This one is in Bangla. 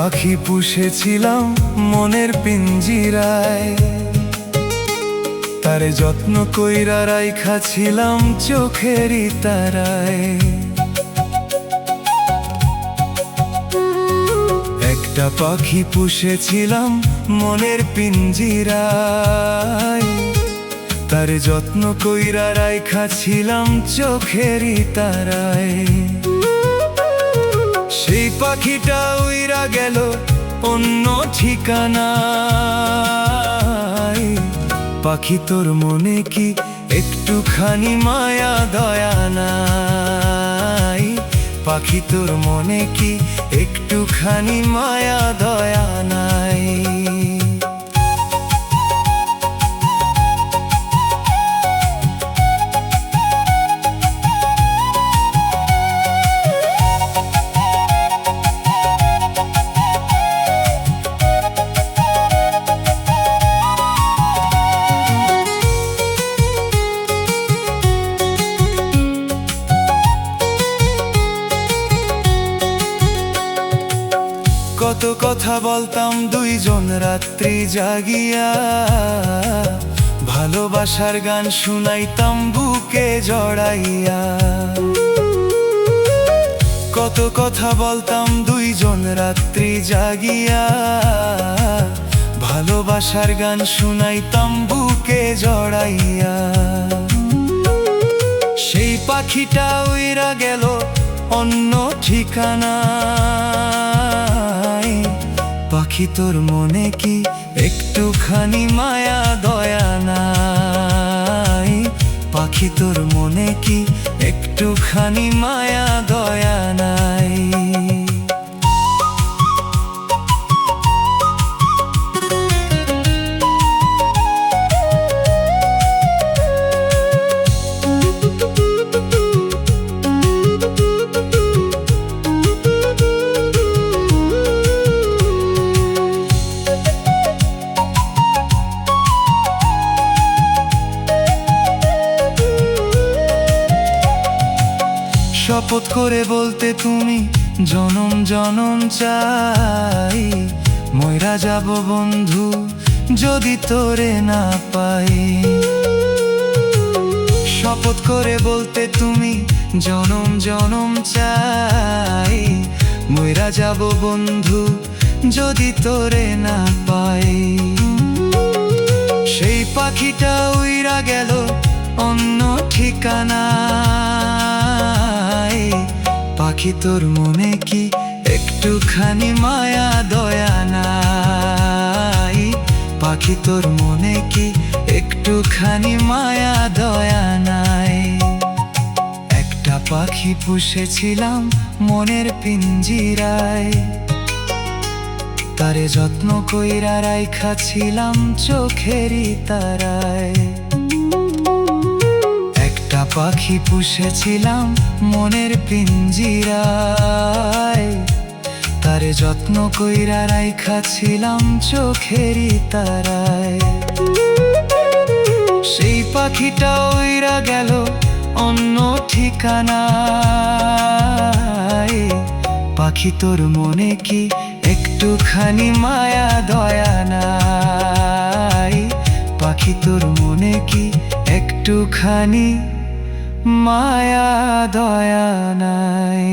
পাখি পুষেছিলাম মনের পিঞ্জিরায়, তারে যত্ন কইরা রাইখা ছিলাম চোখেরই তারায়। একটা পাখি পুষেছিলাম মনের পিঞ্জিরায়, তারে যত্ন কইরা রাইখা ছিলাম চোখেরই তারায়। সেই পাখিটা উইরা গেল অন্য ঠিকানায়। পাখি তোর মনে কি একটুখানি মায়া দয়া নাই? পাখি তোর মনে কি একটুখানি মায়া দয়া নাই? কত কথা বলতাম দুইজন রাত্রি জাগিয়া, ভালোবাসার গান শুনাইতাম বুকে জড়াইয়া। কত কথা বলতাম দুইজন রাত্রি জাগিয়া, ভালোবাসার গান শুনাইতাম বুকে জড়াইয়া। সেই পাখিটা উইরা গেল অন্য ঠিকানায়। পাখি তোর মনে কি একটুখানি মায়া দয়া নাই? পাখি তোর মনে কি একটুখানি মায়া দয়া নাই? শপথ করে বলতে তুমি জনম জনম চাই, মইরা যাব বন্ধু যদি তোরে না পাই। শপথ করে বলতে তুমি জনম জনম চাই, মইরা যাব বন্ধু যদি তোরে না পাই। সেই পাখিটা উইরা গেল অন্য ঠিকানায়। পাখি তোর মনে কি একটুখানি মায়া দয়া নাই? পাখি তোর মনে কি একটুখানি মায়া দয়া নাই? একটা পাখি পুষেছিলাম মনের পিঞ্জিরায়, তারে যত্ন কইরা রাইখা ছিলাম চোখেরই তারায়। একটা পাখি পুষেছিলাম মনের পিঞ্জিরায়, তারে যত্ন কইরা রাইখা ছিলাম চোখেরই তারায়। সেই পাখিটা উইরা গেল অন্য ঠিকানায়। পাখি তোর মনে কি একটুখানি মায়া দয়া নাই? পাখি তোর মনে কি একটুখানি মায়া দয়া নাই?